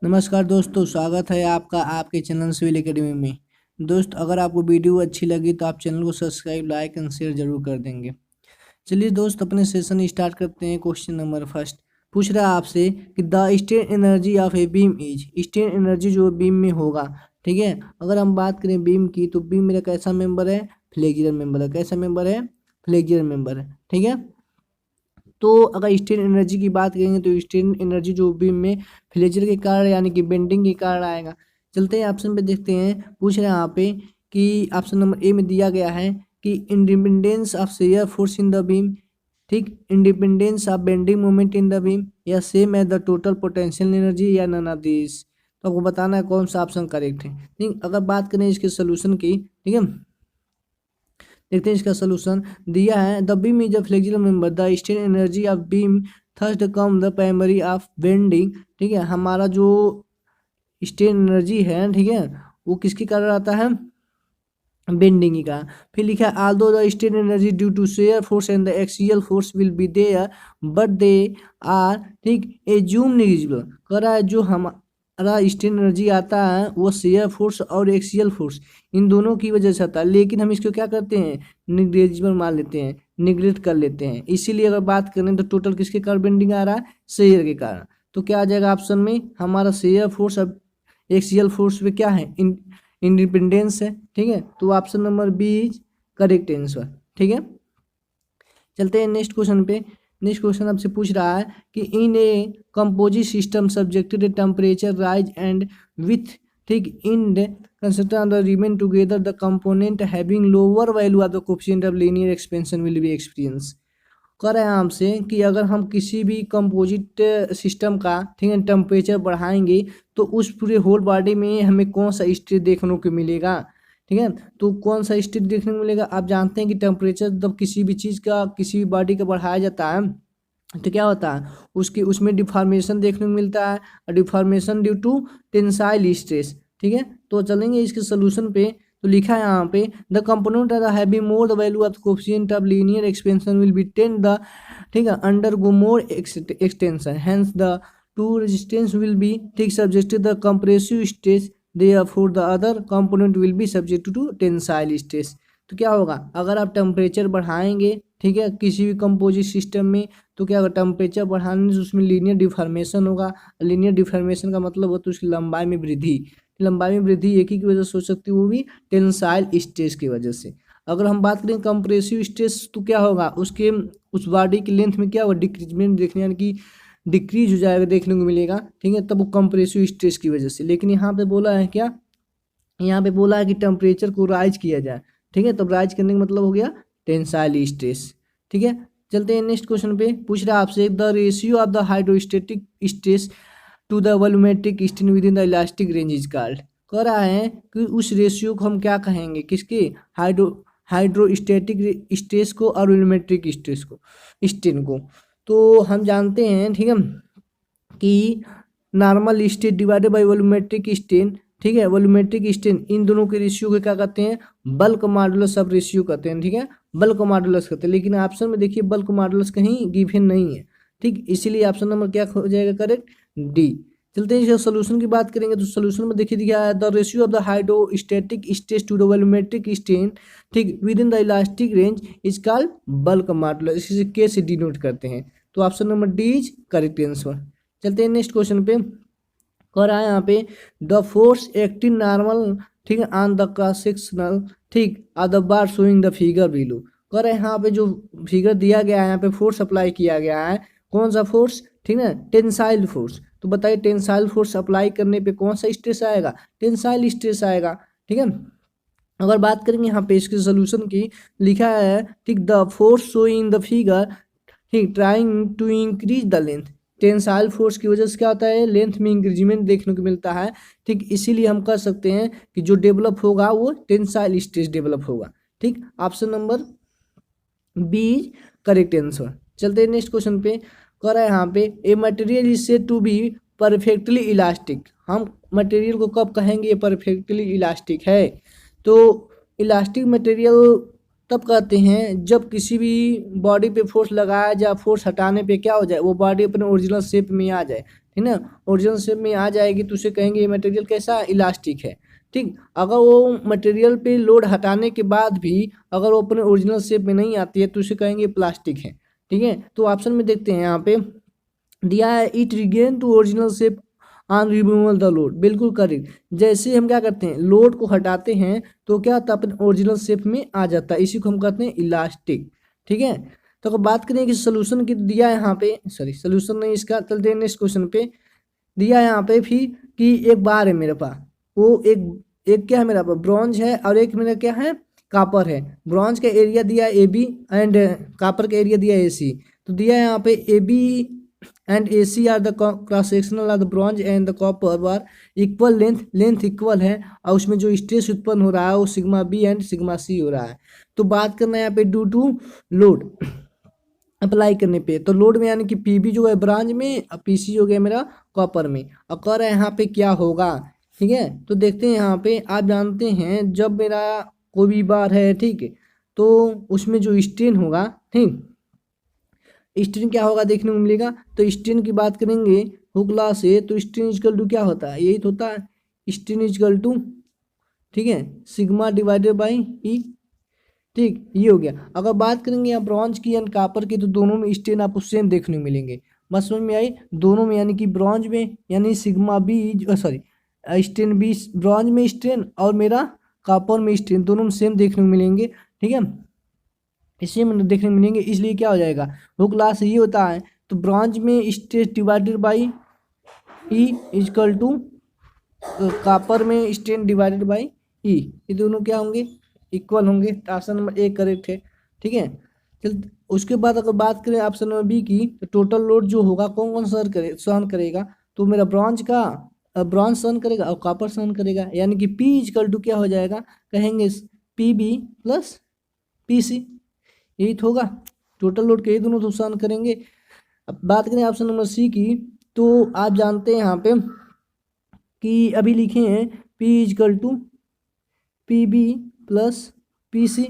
नमस्कार दोस्तों, स्वागत है आपका आपके चैनल सिविल एकेडमी में। दोस्त, अगर आपको वीडियो अच्छी लगी तो आप चैनल को सब्सक्राइब, लाइक एंड शेयर जरूर कर देंगे। चलिए दोस्त, अपने सेशन स्टार्ट करते हैं। क्वेश्चन नंबर फर्स्ट पूछ रहा है आपसे कि the state energy of a beam is. State energy जो बीम में होगा, ठीक है। अगर हम बात करें बीम की, तो बीम मेरा कैसा मेंबर है? फ्लेक्सिबल मेंबर है। कैसा मेंबर है? फ्लेक्सिबल मेंबर है, ठीक है। तो अगर स्टेट एनर्जी की बात करेंगे तो स्टेट एनर्जी जो बीम में फ्लेक्चर के कारण यानी कि बेंडिंग के कारण आएगा। चलते हैं ऑप्शन पे, देखते हैं। पूछ रहे हैं यहाँ पे कि ऑप्शन नंबर ए में दिया गया है कि independence of shear force in the beam, ठीक, independence of bending moment in the beam, या same as the total potential energy, या नन ऑफ दिस। तो आपको बताना है कौन सा ऑप्शन करेक्ट है, ठीक। अगर बात करें इसके सोल्यूशन की, ठीक है, देखते हैं इसका सोल्यूशन। दिया है the beam is a flexible member, the state energy of beam thrust come the primary of bending, ठीक है। हमारा जो स्टेट एनर्जी है, ठीक है, वो किसके कारण आता है? बेंडिंग का। फिर लिखा है although the state energy due to shear force and the axial force will be there but they are, ठीक, एज्यूम निग्लिजिबल। कह रहा है जो हमारा स्टेट एनर्जी आता है वो शेयर फोर्स और एक्सियल फोर्स इन दोनों की वजह से आता है, लेकिन हम इसको क्या करते हैं? निग्लिजिबल मान लेते हैं, निग्लेक्ट कर लेते हैं। इसीलिए अगर बात करें तो टोटल किसके कारण बेंडिंग आ रहा है? शेयर के कारण। तो क्या आ जाएगा ऑप्शन में? हमारा शेयर फोर्स और एक्सियल फोर्स पे क्या है? इंडिपेंडेंस है, ठीक है। तो option number B is correct answer, ठीक है। चलते हैं नेक्स्ट क्वेश्चन पे। नेक्स्ट क्वेश्चन आपसे पूछ रहा है कि in a composite system subjected temperature rise and with, ठीक, in consider the remain together the component having lower value of the coefficient of linear expansion will be experience. कह रहे हैं हमसे कि अगर हम किसी भी कंपोजिट सिस्टम का, ठीक है, टेम्परेचर बढ़ाएंगे तो उस पूरे होल बॉडी में हमें कौन सा स्टेट देखने को मिलेगा, ठीक है। तो कौन सा स्टेट देखने को मिलेगा? आप जानते हैं कि टेम्परेचर जब किसी भी चीज़ का, किसी भी बॉडी का बढ़ाया जाता है तो क्या होता है? उसमें डिफॉर्मेशन देखने को मिलता है, और deformation due to tensile stress, ठीक है। तो चलेंगे इसके सोल्यूशन पे। तो लिखा है यहाँ पे the component of the having more the value of coefficient of linear expansion will be ten the, ठीक है, undergo more extension, hence the to resistance will be, ठीक, subjected the compressive stress, therefore the other component will be subject to tensile stress. तो क्या होगा? अगर आप temperature बढ़ाएंगे, ठीक है, किसी भी कंपोजिट सिस्टम में, तो क्या होगा? टेम्परेचर बढ़ाने से उसमें लीनियर डिफॉर्मेशन होगा। लीनियर डिफॉर्मेशन का मतलब होता है उसकी लंबाई में वृद्धि। लंबाई में वृद्धि एक ही की वजह से हो सकती है, वो भी टेंसाइल स्ट्रेस की वजह से। अगर हम बात करें कंप्रेसिव स्ट्रेस, तो क्या होगा? उसके उस बॉडी की लेंथ में क्या होगा? डिक्रीजमेंट देखने, यानी कि डिक्रीज हो जाएगा, देखने को मिलेगा, ठीक है, तब वो कंप्रेसिव स्ट्रेस की वजह से। लेकिन यहाँ पे बोला है क्या? यहाँ पे बोला है कि टेम्परेचर को राइज किया जाए, ठीक है। तब राइज करने का मतलब हो गया टेंसाइल स्ट्रेस, ठीक है। चलते हैं नेक्स्ट क्वेश्चन पे। पूछ रहा है आपसे the ratio of the hydrostatic stress to the volumetric strain within the elastic range is called. कह रहा है कि उस रेशियो को हम क्या कहेंगे? किसके? हाइड्रोस्टेटिक स्ट्रेस को और वॉल्यूमेट्रिक स्ट्रेस को, स्ट्रेन को। तो हम जानते हैं, ठीक है, कि normal strain divided by volumetric strain, ठीक है, वॉल्यूमेट्रिक स्ट्रेन, इन दोनों के रेशियो को क्या कहते हैं? बल्क मॉडुलस ऑफ रेशियो कहते हैं, ठीक है, बल्क मॉडुलस कहते हैं। लेकिन ऑप्शन में देखिए बल्क मॉडुलस कहीं गिवन नहीं है, ठीक, इसीलिए ऑप्शन नंबर क्या हो जाएगा करेक्ट? डी। चलते हैं इसका सोल्यूशन की बात करेंगे। तो सोल्यूशन में देखिए दिया है the ratio of the hydrostatic stress to the volumetric strain, ठीक, within the elastic range is called bulk modulus. इसे के से डिनोट करते हैं। तो option number D is correct answer. चलते हैं नेक्स्ट क्वेश्चन पे। कह रहा है यहाँ पे द फोर्स एक्टिंग नॉर्मल, ठीक है, ऑन द क्रॉस सेक्शनल, ठीक, are the bar showing the figure below. कह रहे हैं यहाँ पे जो फिगर दिया गया है, यहाँ पे फोर्स अप्लाई किया गया है। कौन सा फोर्स? ठीक है, टेंसाइल फोर्स। तो बताइए टेंसाइल फोर्स अप्लाई करने पे कौन सा स्ट्रेस आएगा? टेंसाइल स्ट्रेस आएगा, ठीक है। अगर बात करेंगे यहाँ पे इसके सोल्यूशन की, लिखा है, ठीक, the force showing the figure, ठीक, trying to increase the length. Tensile force की वजह से क्या होता है? लेंथ में इंक्रीजमेंट देखने को मिलता है, ठीक, इसीलिए हम कह सकते हैं कि जो डेवलप होगा वो टेंसाइल स्ट्रेस डेवलप होगा, ठीक। Option number B correct answer. चलते हैं नेक्स्ट क्वेश्चन पे। कह रहा है यहाँ पे a material is said to be perfectly elastic. हम मटेरियल को कब कहेंगे ये परफेक्टली इलास्टिक है? तो इलास्टिक मटेरियल तब कहते हैं जब किसी भी बॉडी पे फोर्स लगाया जाए, फोर्स हटाने पे क्या हो जाए, वो बॉडी अपने ओरिजिनल शेप में आ जाए, ठीक ना। ओरिजिनल शेप में आ जाएगी तो उसे कहेंगे ये मटेरियल कैसा, इलास्टिक है, ठीक। अगर वो मटेरियल पे लोड हटाने के बाद भी अगर वो अपने ओरिजिनल शेप में नहीं आती है तो उसे कहेंगे प्लास्टिक है, ठीक है। तो ऑप्शन में देखते हैं यहाँ पे दिया है it regain to original shape on removal the load, बिल्कुल करेक्ट। जैसे हम क्या करते हैं, लोड को हटाते हैं तो क्या होता है, अपने ओरिजिनल शेप में आ जाता है, इसी को हम कहते हैं इलास्टिक, ठीक है। तो अगर बात करें कि सोल्यूशन की, दिया है यहाँ पे, सॉरी सोल्यूशन नहीं इसका, चलते हैं नेक्स्ट क्वेश्चन पे। दिया है यहाँ पे भी कि एक बार है मेरे पास, वो एक एक क्या है मेरा पास, ब्रॉन्ज है और एक मेरा क्या है, कापर है। ब्रॉन्ज का एरिया दिया है AB एंड कापर का एरिया दिया है AC। तो दिया है यहाँ पे AB and AC are the cross sectional of the bronze and the copper are equal length equal है, और उसमें जो स्ट्रेस उत्पन्न हो रहा है वो sigma B and sigma C हो रहा है। तो बात करना है यहाँ पे ड्यू टू लोड अप्लाई करने पे, तो लोड में यानी कि PB जो है ब्रांच में और PC हो गया मेरा कॉपर में, और कह रहा है यहाँ पे क्या होगा, ठीक है। तो देखते हैं यहाँ पे, आप जानते हैं जब मेरा कोई भी बार है, ठीक है, तो उसमें जो स्ट्रेन होगा, ठीक, स्ट्रेन क्या होगा देखने को मिलेगा। तो स्ट्रेन की बात करेंगे हुकला से, तो स्ट्रेन इजकल टू क्या होता है, यही तो होता है स्ट्रेन इजकल टू, ठीक है, सिग्मा डिवाइडेड बाई ई, ठीक, ये हो गया। अगर बात करेंगे यहाँ ब्रॉन्ज की एंड कापर की, तो दोनों में स्ट्रेन आपको सेम देखने को मिलेंगे, बस समझ में आई। दोनों में यानी कि ब्रॉन्ज में यानी sigma B, sorry strain B, bronze में स्ट्रेन और मेरा कापर में स्ट्रेन, दोनों में सेम देखने को मिलेंगे, ठीक है, इसी में देखने को मिलेंगे। इसलिए क्या हो जाएगा, वो क्लास ये होता है, तो ब्रॉन्ज में stress divided by E equal to copper में स्ट्रेन डिवाइडेड बाई ई, ये दोनों क्या होंगे, इक्वल होंगे। तो ऑप्शन नंबर A करेक्ट है, ठीक है। चल उसके बाद अगर बात करें ऑप्शन नंबर B की, तो टोटल लोड जो होगा कौन कौन सहन करेगा, तो मेरा ब्रॉन्ज का ब्रॉन्ज सहन करेगा और कॉपर सहन करेगा, यानी कि P इजकल टू क्या हो जाएगा, कहेंगे PB प्लस PC, यही तो होगा। टोटल लोड के ये दोनों तो सहन करेंगे। अब बात करें ऑप्शन नंबर C की, तो आप जानते हैं यहाँ पे कि अभी लिखे हैं P equal to PB plus PC,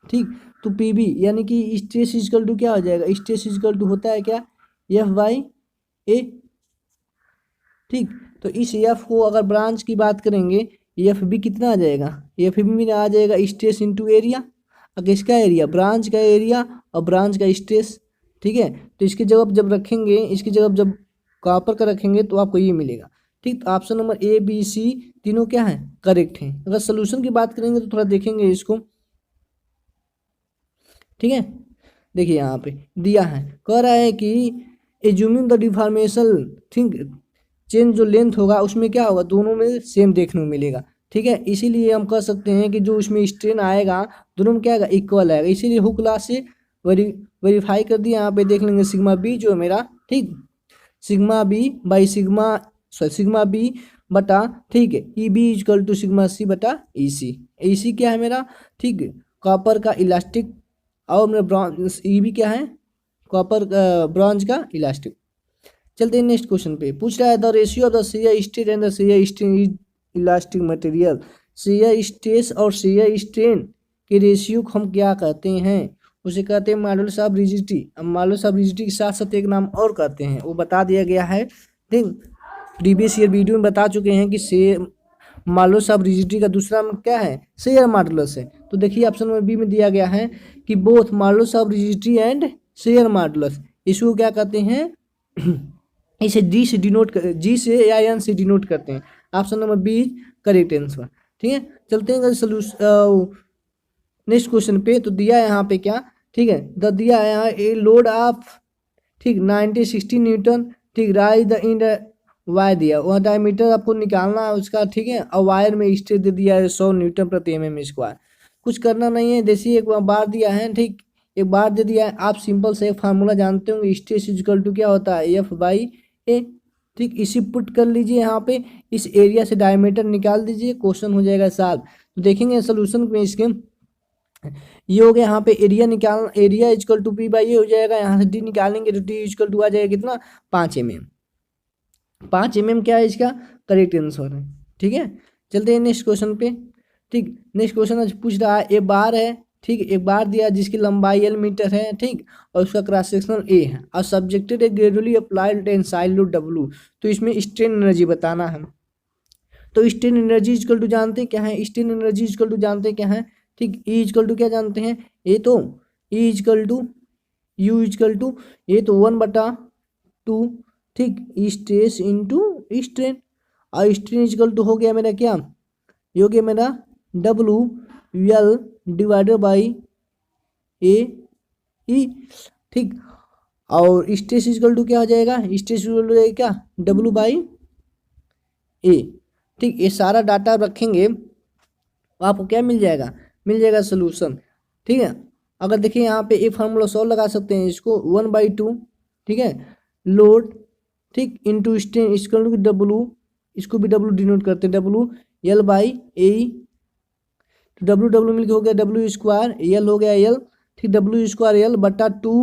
ठीक। तो PB यानी कि स्ट्रेस इजकल टू क्या हो जाएगा, स्ट्रेस इजकल टू होता है क्या, F/A, ठीक। तो इस F को अगर ब्रांच की बात करेंगे, FB कितना आ जाएगा, FB में आ जाएगा स्ट्रेस इंटू एरिया, और किसका एरिया, ब्रांच का एरिया और ब्रांच का स्ट्रेस, ठीक है। तो इसकी जगह जब रखेंगे, इसकी जगह जब कॉपर का रखेंगे तो आपको ये मिलेगा, ठीक। तो option number A B C तीनों क्या है, करेक्ट है। अगर सोल्यूशन की बात करेंगे तो थोड़ा देखेंगे इसको, ठीक है। देखिए यहाँ पे दिया है, कह रहा है कि एज्यूमिंग द डिफॉर्मेशन, ठीक, चेंज जो लेंथ होगा उसमें क्या होगा, दोनों में सेम देखने को मिलेगा, ठीक है। इसीलिए हम कह सकते हैं कि जो उसमें स्ट्रेन आएगा दोनों में क्या आएगा, इक्वल आएगा। इसीलिए हुक लॉ से वेरीफाई कर दिया, यहाँ पे देख लेंगे सिग्मा B जो है मेरा, ठीक, sigma B by sigma B बटा, ठीक है, EB equal to sigma C बटा EC क्या है मेरा, ठीक है, कॉपर का इलास्टिक, और मेरा ब्रॉन्ज EB क्या है, कॉपर ब्रॉन्ज का इलास्टिक। चलते हैं नेक्स्ट क्वेश्चन पे, पूछ रहा है the ratio of the shear stress and the shear strain is elastic material. Shear stress और शियर स्ट्रेन के रेशियो को हम क्या कहते हैं, उसे कहते हैं मॉडुलस ऑफ रिजिडिटी। अब मॉडुलस ऑफ रिजिडिटी के साथ साथ एक नाम और कहते हैं, वो बता दिया गया है, ठीक। प्रीवियस ईयर वीडियो में बता चुके हैं कि शेयर मॉडुलस ऑफ रिजिडिटी का दूसरा नाम क्या है, शेयर मॉडुलस है। तो देखिए ऑप्शन नंबर B में दिया गया है कि both modulus of rigidity and share modulus, इसको क्या कहते हैं, इसे G से या N से डिनोट करते हैं। Option number B correct answer, ठीक है। चलते हैं सोल्यूशन नेक्स्ट क्वेश्चन पे, तो दिया है यहाँ पे क्या, ठीक है, दिया है यहाँ ए लोड ऑफ, ठीक, 90-60 न्यूटन, ठीक, राइज द इन वायर दिया, वह डायमीटर आपको निकालना है उसका, ठीक है, और वायर में स्ट्रेस दे दिया है 100 न्यूटन प्रति mm²। कुछ करना नहीं है, जैसे एक बार दिया है, ठीक, एक बार दे दिया है, आप सिंपल से एक फार्मूला जानते होंगे, स्ट्रेस इजकल टू क्या होता है, F/A, ठीक। इसी पुट कर लीजिए यहाँ पे, इस एरिया से डायमीटर निकाल दीजिए, क्वेश्चन हो जाएगा सॉल्व। तो देखेंगे सोल्यूशन में इसके, ये हो गया यहाँ पे एरिया निकाल, एरिया इजकल टू P/A हो जाएगा, यहाँ से D निकालेंगे तो D इजकल टू आ जाएगा कितना, 5 mm। 5 mm क्या है इसका करेक्ट आंसर है, ठीक है। चलते हैं नेक्स्ट क्वेश्चन पे, ठीक। नेक्स्ट क्वेश्चन पूछ रहा है ए बार है, ठीक, एक बार दिया जिसकी लंबाई एल मीटर है, ठीक, और उसका क्रॉस सेक्शन ए है, और subjected a gradually applied tensile load W, तो इसमें स्ट्रेन एनर्जी बताना है। तो स्ट्रेन एनर्जी इक्वल टू जानते हैं क्या है, स्ट्रेन एनर्जी इक्वल टू जानते हैं क्या है, ठीक, ई इक्वल टू क्या जानते हैं, ये तो E equal to U equal to ये तो 1/2, ठीक, स्ट्रेस इंटू स्ट्रेन, और स्ट्रेन इक्वल टू हो गया मेरा क्या, ये हो गया मेरा W L divided by A E, ठीक, और स्ट्रेस इक्वल टू क्या हो जाएगा, स्ट्रेस इक्वल टू जाएगा क्या, डब्लू बाई ए, ठीक। ये सारा डाटा रखेंगे तो आपको क्या मिल जाएगा, मिल जाएगा सोल्यूशन, ठीक है। अगर देखिए यहाँ पे एक फार्मूला सॉल्व लगा सकते हैं, इसको 1/2, ठीक है, लोड, ठीक, into strain equal to W, इसको भी डब्लू डिनोट करते हैं, डब्लू एल बाई ए, तो डब्लू डब्लू मिलकर हो गया डब्लू स्क्वायर, एल हो गया एल, ठीक, डब्लू स्क्वायर एल बटा 2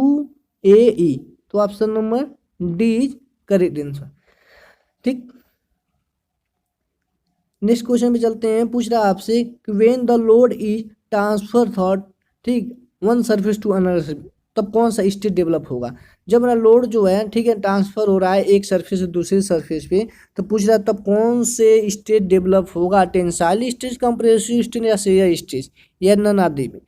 ए ई, तो option number D is correct answer, ठीक। नेक्स्ट क्वेश्चन पे चलते हैं, पूछ रहा है आपसे कि when the load is transfer thought, ठीक, वन सरफेस टू अनदर, तब कौन सा स्टेट डेवलप होगा, जब मेरा लोड जो है, ठीक है, ट्रांसफर हो रहा है एक सरफेस से दूसरे सरफेस पे, तो पूछ रहा है तब कौन से स्टेट डेवलप होगा, टेंसाइल स्टेज, कंप्रेसिव स्टेज या शेयर स्टेज, या नन आदि में।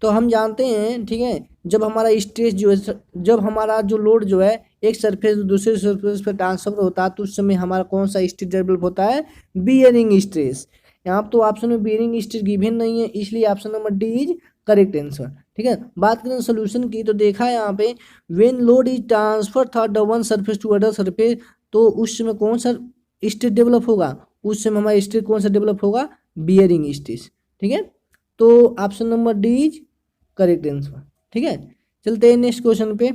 तो हम जानते हैं, ठीक है, जब हमारा स्टेज जो है, जब हमारा जो लोड जो है एक सरफेस दूसरे सरफेस पर ट्रांसफर होता है, तो उस समय हमारा कौन सा स्टेज डेवलप होता है, बियरिंग स्टेज। यहाँ तो ऑप्शन में बियरिंग स्टेज गिवन नहीं है, इसलिए option number D is correct answer, ठीक है। बात करें सोल्यूशन की, तो देखा है यहाँ पे when load is transfer through the one surface to other surface, तो उस समय कौन सा स्टेज डेवलप होगा, उस समय हमारा स्टेज कौन सा डेवलप होगा, बियरिंग स्टेज, ठीक है। तो option number D is correct answer, ठीक है। चलते हैं नेक्स्ट क्वेश्चन पे।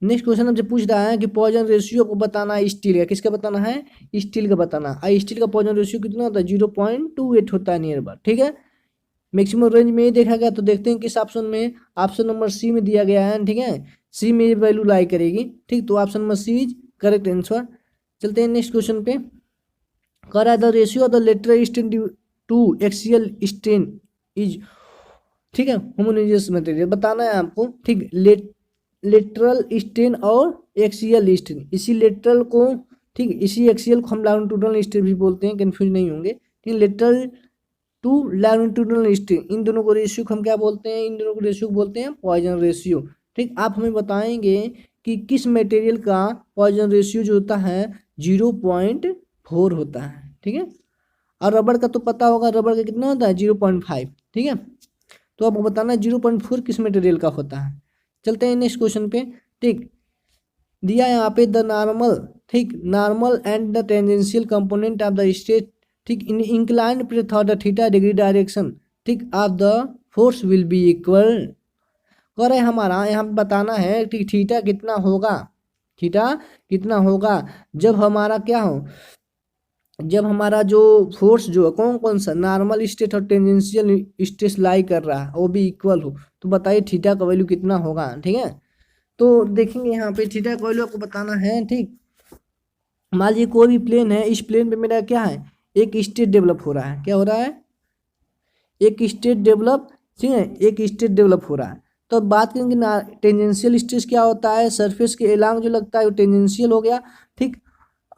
नेक्स्ट क्वेश्चन हमसे पूछ रहा है कि पॉइजन रेशियो को बताना है स्टील का, किसका बताना है, स्टील का बताना है। स्टील का पॉइजन रेशियो कितना होता है, 0.28 होता है नियर अबाउट, ठीक है। मैक्सिमम रेंज में ही देखा गया, तो देखते हैं किस ऑप्शन में, ऑप्शन नंबर सी में दिया गया है, ठीक है, सी में वैल्यू लाई करेगी, ठीक, तो option number C is correct answer. चलते हैं नेक्स्ट क्वेश्चन पे, कह रहा है the ratio of the lateral strain to axial strain is, ठीक है, होमोजेनियस मटेरियल बताना है आपको, ठीक, लेटरल स्ट्रेन और एक्सियल स्ट्रेन, इसी लेटरल को, ठीक, इसी एक्सियल को हम लॉन्गिट्यूडनल स्ट्रेन भी बोलते हैं, कंफ्यूज नहीं होंगे, ठीक, लेटरल टू लॉन्गिट्यूडनल स्ट्रेन, इन दोनों को रेशियो को हम क्या बोलते हैं, इन दोनों को रेशियो को बोलते हैं पॉइजन रेशियो, ठीक। आप हमें बताएंगे कि किस मटेरियल का पॉइजन रेशियो जो होता है 0.4 होता है, ठीक है, और रबड़ का तो पता होगा, रबड़ का कितना होता है 0.5, ठीक है। तो आपको बताना है 0.4 किस मटेरियल का होता है। चलते हैं नेक्स्ट क्वेश्चन पे, ठीक, दिया यहाँ पे द नॉर्मल, ठीक, normal and the tangential component of the state, ठीक, in inclined plane thought the theta degree direction, ठीक, of the force will be equal, कह रहे हमारा यहाँ पे बताना है, ठीक, थीटा कितना होगा, थीटा कितना होगा जब हमारा क्या हो, जब हमारा जो फोर्स जो है कौन कौन सा नॉर्मल स्टेट और टेंजेंशियल स्टेट लाई कर रहा है वो भी इक्वल हो, तो बताइए थीटा का वैल्यू कितना होगा, ठीक है। तो देखेंगे यहाँ पे थीटा का वैल्यू आपको बताना है, ठीक, मान लीजिए कोई भी प्लेन है, इस प्लेन पे मेरा क्या है, एक स्टेट डेवलप हो रहा है, क्या हो रहा है, एक स्टेट डेवलप, ठीक है, एक स्टेट डेवलप हो रहा है। तो बात करेंगे टेंजेंशियल स्टेट क्या होता है, सरफेस के एलांग जो लगता है वो टेंजेंशियल हो गया, ठीक,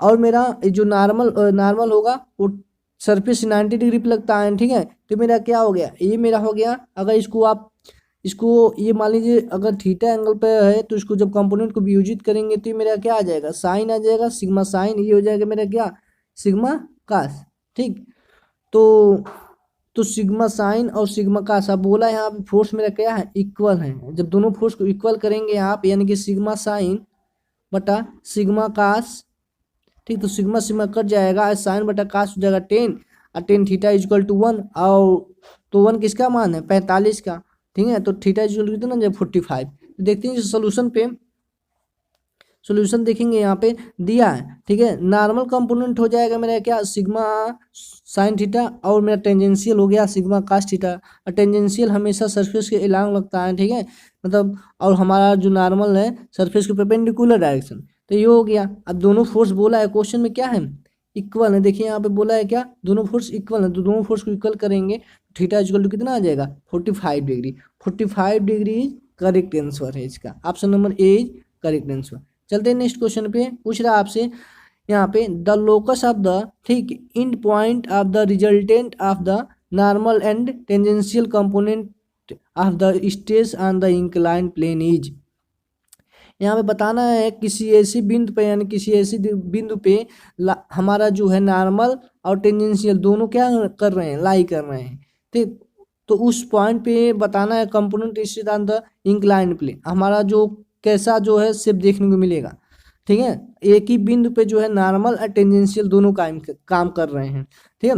और मेरा जो नॉर्मल होगा वो सरफेस 90 डिग्री पे लगता है, ठीक है। तो मेरा क्या हो गया, ये मेरा हो गया, अगर इसको आप इसको ये मान लीजिए अगर थीटा एंगल पे है, तो इसको जब कंपोनेंट को वियोजित करेंगे तो ये मेरा क्या आ जाएगा, साइन आ जाएगा, सिग्मा साइन, ये हो जाएगा मेरा क्या, सिग्मा कास, ठीक। तो सिग्मा साइन और सिग्मा कास, अब बोला यहाँ पे फोर्स मेरा क्या है, इक्वल है, जब दोनों फोर्स को इक्वल करेंगे आप, यानी कि सिग्मा साइन बटा सिग्मा कास, ठीक, तो सिग्मा सिग्मा कट जाएगा, साइन बटा कास हो जाएगा 10, और 10 थीटा इक्वल टू 1, और तो 1 किसका मान है, 45 का, ठीक है, तो थीटा इक्वल कितना जब 45। तो देखते हैं सोल्यूशन पे, सोल्यूशन देखेंगे यहाँ पे दिया है, ठीक है, नॉर्मल कंपोनेंट हो जाएगा मेरा क्या, सिग्मा साइन थीटा, और मेरा टेंजेंशियल हो गया सिग्मा कास थीटा, और टेंजेंशियल हमेशा सरफेस के एलांग लगता है, ठीक है, मतलब, और हमारा जो नॉर्मल है सरफेस के परपेंडिकुलर डायरेक्शन, तो ये हो गया। अब दोनों फोर्स बोला है क्वेश्चन में क्या है, इक्वल है, देखिए यहाँ पे बोला है क्या, दोनों फोर्स इक्वल है, तो दोनों फोर्स को इक्वल करेंगे, थीटा इक्वल टू कितना आ जाएगा 45 डिग्री। 45 डिग्री करेक्ट आंसर है इसका, option number A is correct answer. चलते हैं नेक्स्ट क्वेश्चन पे, पूछ रहा है आपसे यहाँ पे द लोकस ऑफ द ठीक end point of the resultant of the normal and tangential component of the stress on the inclined plane is. यहाँ पे बताना है किसी ऐसी बिंदु पे यानी किसी ऐसी बिंदु पे हमारा जो है नॉर्मल और टेंजेंशियल दोनों क्या कर रहे हैं, लाई कर रहे हैं। ठीक, तो उस पॉइंट पे बताना है component stress on the inclined plane, हमारा जो कैसा जो है शेप देखने को मिलेगा। ठीक है, एक ही बिंदु पे जो है नॉर्मल और टेंजेंशियल दोनों काम कर रहे हैं। ठीक है,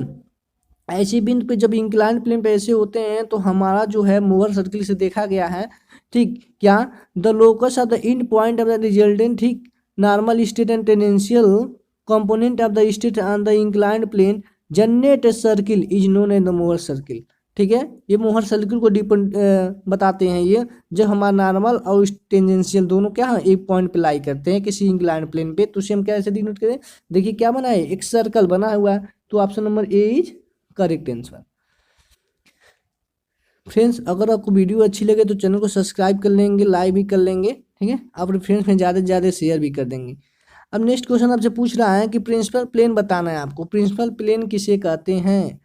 ऐसी बिंदु पे जब इंक्लाइंड प्लेन पे ऐसे होते हैं तो हमारा जो है मूवर सर्किल से देखा गया है। ठीक, क्या the locus of the end point of the resultant ठीक normal straight and tangential component of the straight on the inclined plane generate a circle is known as the mover circle. ठीक है, ये मूवर सर्किल को depend बताते हैं ये, जब हमारा नॉर्मल और टेंजेंशियल दोनों क्या है एक पॉइंट पे लाई करते हैं किसी इंक्लाइंड प्लेन पे, तो उसे हम कैसे डिनोट करें। देखिए क्या बना है, एक सर्कल बना हुआ है, तो option number A is correct answer. Friends अगर आपको वीडियो अच्छी लगे तो चैनल को सब्सक्राइब कर लेंगे, लाइक भी कर लेंगे। ठीक है, अपने फ्रेंड्स में ज़्यादा से ज़्यादा शेयर भी कर देंगे। अब नेक्स्ट क्वेश्चन आपसे पूछ रहा है कि प्रिंसिपल प्लेन बताना है आपको, प्रिंसिपल प्लेन किसे कहते हैं।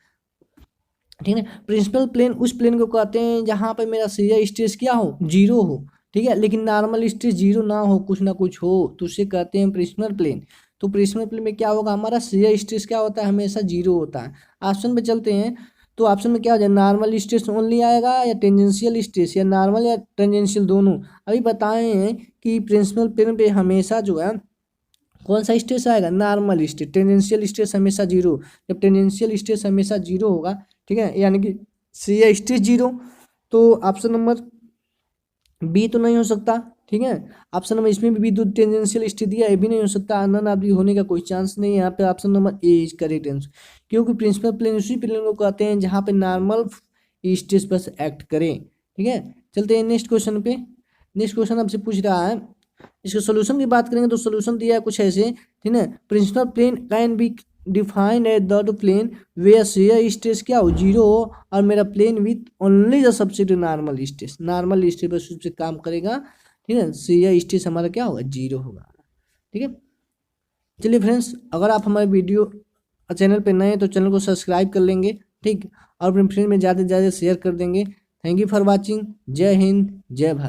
ठीक है, प्रिंसिपल प्लेन उस प्लेन को कहते हैं जहाँ पे मेरा शेयर स्ट्रेस क्या हो, जीरो हो। ठीक है, लेकिन नॉर्मल स्ट्रेस जीरो ना हो, कुछ ना कुछ हो, तो उसे कहते हैं प्रिंसिपल प्लेन। तो प्रिंसिपल प्लेन में क्या होगा, हमारा शेयर स्ट्रेस क्या होता है, हमेशा जीरो होता है। ऑप्शन पे चलते हैं, तो ऑप्शन में क्या हो जाए, नॉर्मल स्ट्रेस ओनली आएगा या टेंजेंशियल स्ट्रेस, या नॉर्मल या टेंजेंशियल दोनों। अभी बताए हैं कि प्रिंसिपल प्लेन पे हमेशा जो है कौन सा स्ट्रेस आएगा, नॉर्मल स्ट्रेस। टेंजेंशियल स्ट्रेस हमेशा जीरो, जब टेंजेंशियल स्ट्रेस हमेशा जीरो होगा, ठीक है, यानी कि शेयर स्ट्रेस जीरो, तो ऑप्शन नंबर बी तो नहीं हो सकता। ठीक है, ऑप्शन नंबर इसमें भी दो टेंजेंशियल स्ट्रेस दिया, ये भी नहीं हो सकता, नन ऑफ दी होने का कोई चांस नहीं है। यहाँ पे option number A is correct answer, क्योंकि प्रिंसिपल प्लेन उसी प्लेन को कहते हैं जहाँ पे नॉर्मल स्ट्रेस बस एक्ट करें। ठीक है, चलते हैं नेक्स्ट क्वेश्चन पे। नेक्स्ट क्वेश्चन आपसे पूछ रहा है, इसके सोल्यूशन की बात करेंगे तो सोल्यूशन दिया है कुछ ऐसे। ठीक है, principal plane can be defined as the plane where shear stress क्या हो, जीरो हो, और मेरा plane with only the substitute normal stress, normal stress बस उससे काम करेगा। ठीक है, शेयर स्ट्रेस हमारा क्या होगा, जीरो होगा। ठीक है, चलिए फ्रेंड्स अगर आप हमारे वीडियो चैनल पे नए हैं तो चैनल को सब्सक्राइब कर लेंगे। ठीक, और अपने फ्रेंड में ज़्यादा से ज़्यादा शेयर कर देंगे। Thank you for watching. जय हिंद, जय भारत।